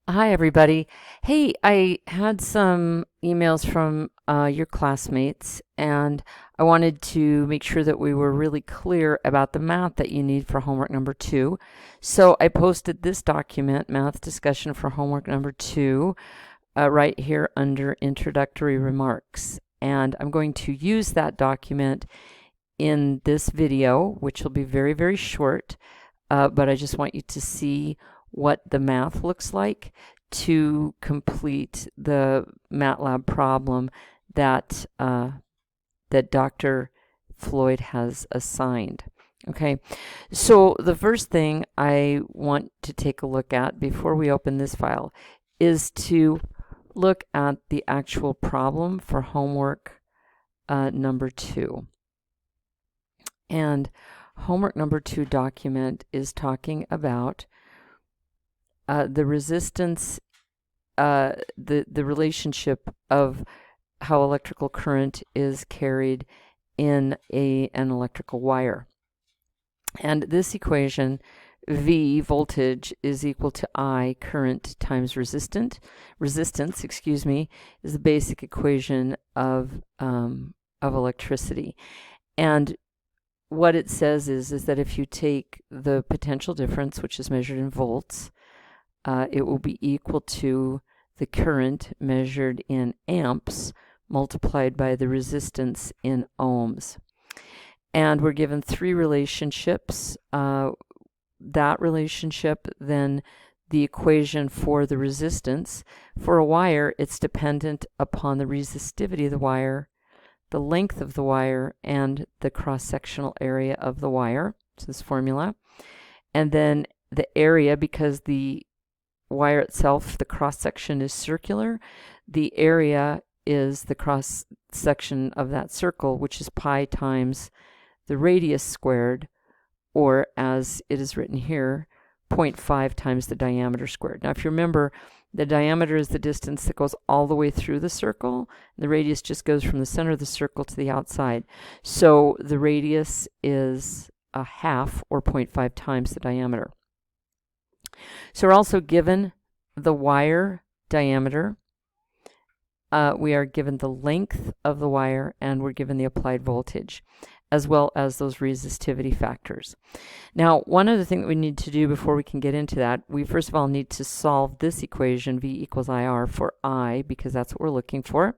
Hi, everybody. Hey, I had some emails from your classmates, and I wanted to make sure that we were really clear about the math that you need for homework number 2. So I posted this document, Math Discussion for Homework number 2, right here under Introductory Remarks. And I'm going to use that document in this video, which will be very, very short, but I just want you to see what the math looks like to complete the MATLAB problem that that Dr. Floyd has assigned. Okay, so the first thing I want to take a look at before we open this file is to look at the actual problem for homework number 2. And homework number 2 document is talking about the resistance, the relationship of how electrical current is carried in an electrical wire. And this equation, V, voltage, is equal to I, current, times resistance, excuse me, is the basic equation of electricity. And what it says is that if you take the potential difference, which is measured in volts, it will be equal to the current measured in amps multiplied by the resistance in ohms. And we're given 3 relationships. That relationship, then the equation for the resistance. For a wire, it's dependent upon the resistivity of the wire, the length of the wire, and the cross-sectional area of the wire. So this formula. And then the area, because the wire itself, the cross-section is circular, the area is the cross-section of that circle, which is pi times the radius squared, or as it is written here, 0.5 times the diameter squared. Now if you remember, the diameter is the distance that goes all the way through the circle. The radius just goes from the center of the circle to the outside. So the radius is a half, or 0.5 times the diameter. So we're also given the wire diameter, we are given the length of the wire, and we're given the applied voltage, as well as those resistivity factors. Now, one other thing that we need to do before we can get into that, we first of all need to solve this equation, V equals IR, for I, because that's what we're looking for.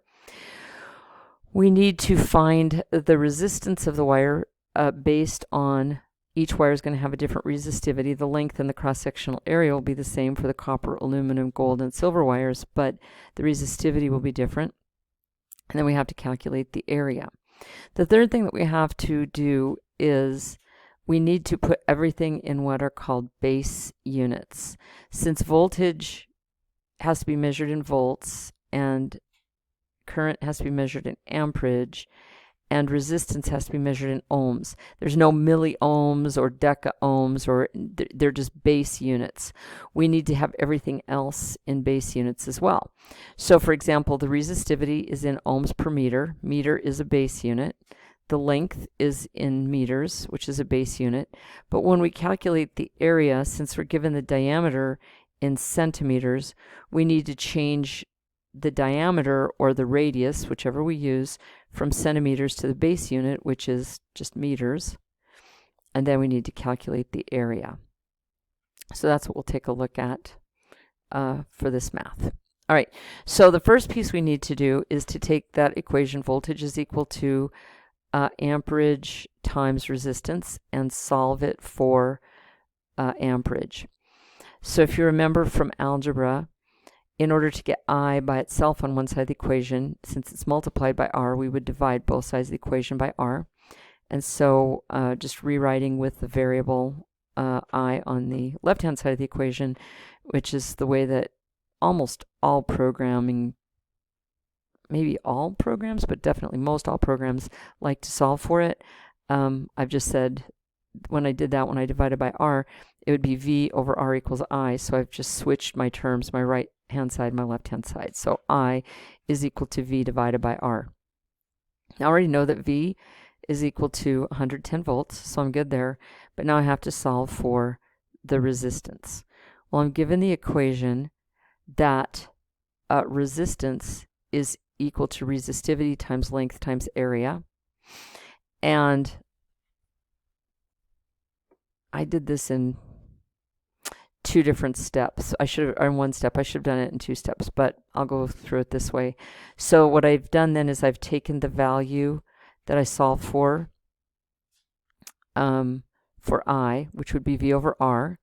We need to find the resistance of the wire based on each wire is going to have a different resistivity. The length and the cross-sectional area will be the same for the copper, aluminum, gold, and silver wires, but the resistivity will be different. And then we have to calculate the area. The third thing that we have to do is we need to put everything in what are called base units. Since voltage has to be measured in volts and current has to be measured in amperage, and resistance has to be measured in ohms. There's no milliohms or decaohms, or they're just base units. We need to have everything else in base units as well. So for example, the resistivity is in ohms per meter. Meter is a base unit. The length is in meters, which is a base unit. But when we calculate the area, since we're given the diameter in centimeters, we need to change the diameter or the radius, whichever we use, from centimeters to the base unit, which is just meters, and then we need to calculate the area. So that's what we'll take a look at for this math. All right, so the first piece we need to do is to take that equation, voltage is equal to amperage times resistance, and solve it for amperage. So if you remember from algebra, in order to get I by itself on one side of the equation, since it's multiplied by R, we would divide both sides of the equation by R. And so just rewriting with the variable I on the left-hand side of the equation, which is the way that almost all programming, maybe all programs, but definitely most all programs like to solve for it. I've just said, when I did that, when I divided by R, it would be V over R equals I. So I've just switched my terms, my right-hand side, my left-hand side. So I is equal to V divided by R. I already know that V is equal to 110 volts, so I'm good there. But now I have to solve for the resistance. Well, I'm given the equation that resistance is equal to resistivity times length times area. And I did this in two different steps. In one step, I should have done it in two steps, but I'll go through it this way. So what I've done then is I've taken the value that I solved for I, which would be V over R,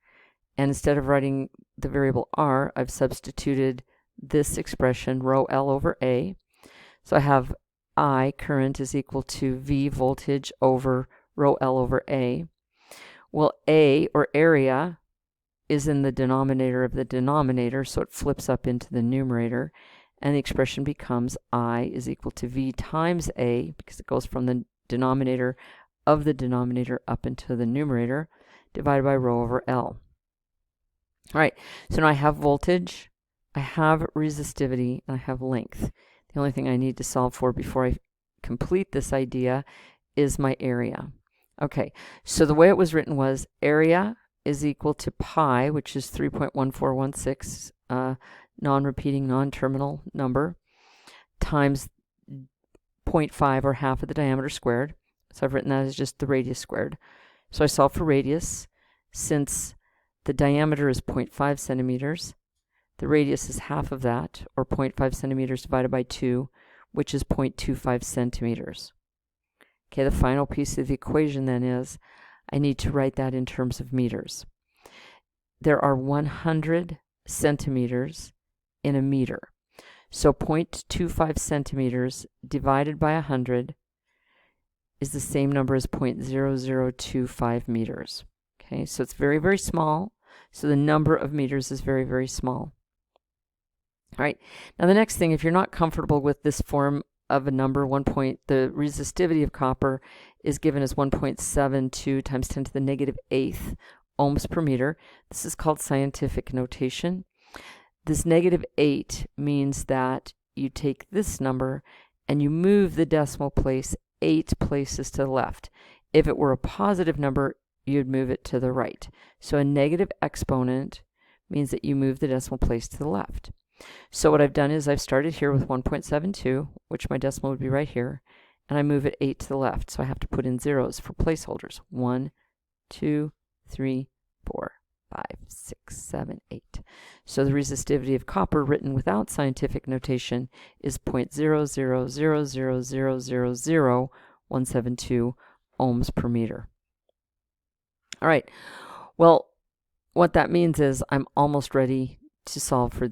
and instead of writing the variable R, I've substituted this expression, rho L over A. So I have I, current, is equal to V, voltage, over rho L over A. Well, A, or area, is in the denominator of the denominator, so it flips up into the numerator, and the expression becomes I is equal to V times A, because it goes from the denominator of the denominator up into the numerator, divided by rho over L. All right, so now I have voltage, I have resistivity, and I have length. The only thing I need to solve for before I complete this idea is my area. Okay, so the way it was written was area is equal to pi, which is 3.1416, non-repeating, non-terminal number, times 0.5, or half of the diameter squared. So I've written that as just the radius squared. So I solve for radius. Since the diameter is 0.5 centimeters, the radius is half of that, or 0.5 centimeters divided by 2, which is 0.25 centimeters. Okay, the final piece of the equation then is I need to write that in terms of meters. There are 100 centimeters in a meter. So 0.25 centimeters divided by 100 is the same number as 0.0025 meters. Okay, so it's very, very small. So the number of meters is very, very small. All right, now the next thing, if you're not comfortable with this form of a number, the resistivity of copper is given as 1.72 times 10 to the negative 8th ohms per meter. This is called scientific notation. This negative 8 means that you take this number and you move the decimal place 8 places to the left. If it were a positive number, you'd move it to the right. So a negative exponent means that you move the decimal place to the left. So what I've done is I've started here with 1.72, which my decimal would be right here, and I move it 8 to the left. So I have to put in zeros for placeholders. 1, 2, 3, 4, 5, 6, 7, 8. So the resistivity of copper written without scientific notation is 0.000000172 ohms per meter. All right, well, what that means is I'm almost ready to solve for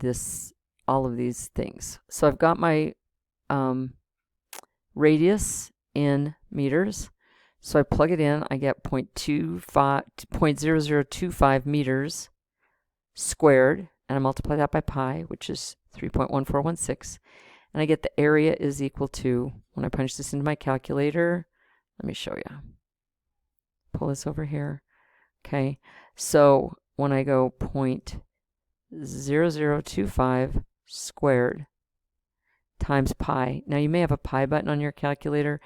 all of these things. So I've got my radius in meters. So I plug it in, I get 0.0025 meters squared, and I multiply that by pi, which is 3.1416, and I get the area is equal to, when I punch this into my calculator, let me show you. Pull this over here. Okay, so when I go 0.0025 squared times pi. Now you may have a pi button on your calculator.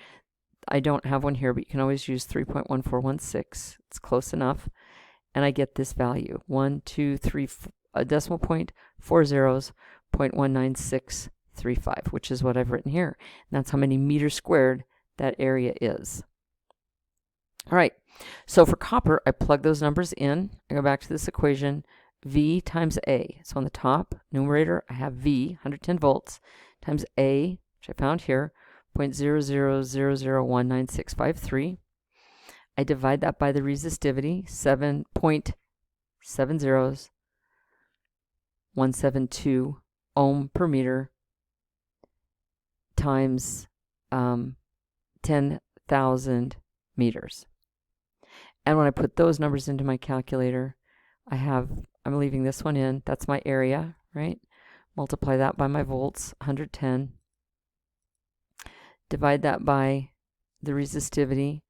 I don't have one here, but you can always use 3.1416. It's close enough. And I get this value, 1, 2, 3, a decimal point, 4 zeros, 0.19635, which is what I've written here. And that's how many meters squared that area is. All right, so for copper, I plug those numbers in. I go back to this equation, V times A. So on the top numerator, I have V, 110 volts, times A, which I found here, 0.000019653. I divide that by the resistivity, 7.70172 ohm per meter times 10,000 meters. And when I put those numbers into my calculator, I'm leaving this one in. That's my area, right? Multiply that by my volts, 110. Divide that by the resistivity,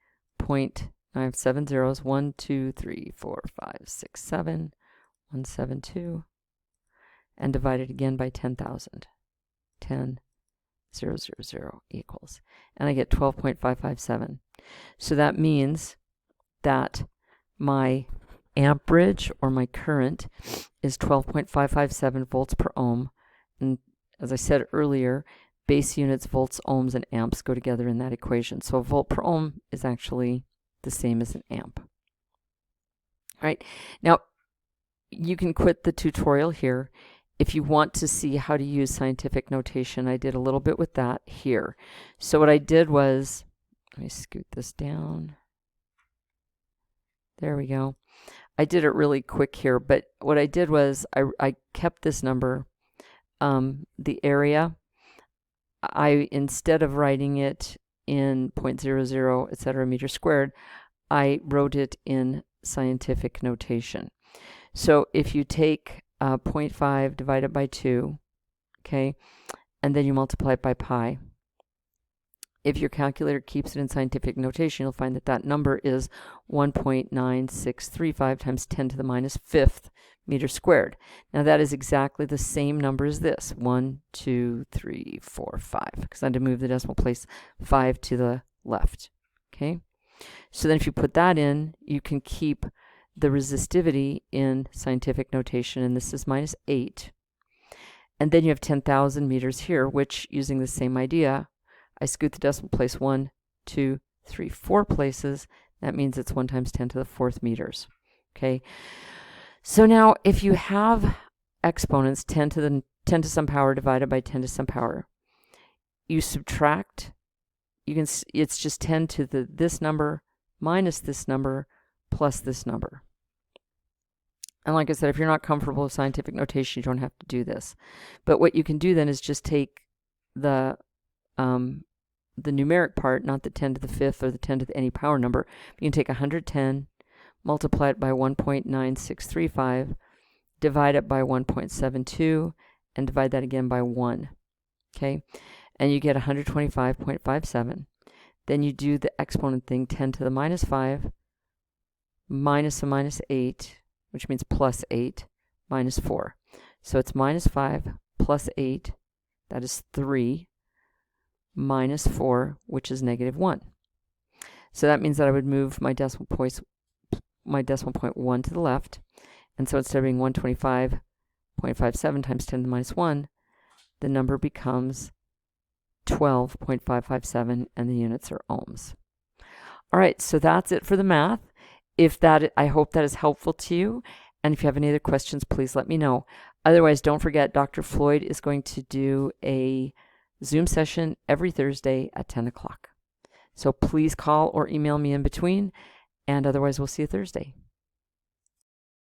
I have 7 zeros, 1, 2, 3, 4, 5, 6, 7, 172, and divide it again by 10,000. 10,000 equals. And I get 12.557. So that means that my amperage, or my current, is 12.557 volts per ohm. And as I said earlier, base units, volts, ohms, and amps go together in that equation. So a volt per ohm is actually the same as an amp. All right, now you can quit the tutorial here. If you want to see how to use scientific notation, I did a little bit with that here. So what I did was, let me scoot this down. There we go. I did it really quick here, but what I did was I kept this number, the area. Instead of writing it in 0.00, etc., meters squared, I wrote it in scientific notation. So if you take 0.5 divided by 2, okay, and then you multiply it by pi, if your calculator keeps it in scientific notation, you'll find that that number is 1.9635 times 10 to the minus fifth meters squared. Now that is exactly the same number as this, 1, 2, 3, 4, 5, because I had to move the decimal place 5 to the left. Okay, so then if you put that in, you can keep the resistivity in scientific notation, and this is minus 8. And then you have 10,000 meters here, which, using the same idea, I scoot the decimal place 1, 2, 3, 4 places. That means it's 1 times 10 to the 4th meters. Okay. So now, if you have exponents 10 to some power divided by 10 to some power, you subtract. It's just 10 to this number minus this number plus this number. And like I said, if you're not comfortable with scientific notation, you don't have to do this. But what you can do then is just take the numeric part, not the 10 to the 5th or the 10 to the any power number. You can take 110, multiply it by 1.9635, divide it by 1.72, and divide that again by 1. Okay, and you get 125.57. Then you do the exponent thing, 10 to the minus 5, minus a minus 8, which means plus 8, minus 4. So it's minus 5 plus 8, that is 3, minus 4, which is negative 1. So that means that I would move my decimal point 1 to the left. And so instead of being 125.57 times 10 to the minus 1, the number becomes 12.557, and the units are ohms. All right, so that's it for the math. I hope that is helpful to you. And if you have any other questions, please let me know. Otherwise, don't forget, Dr. Floyd is going to do a Zoom session every Thursday at 10 o'clock. So please call or email me in between, and otherwise we'll see you Thursday.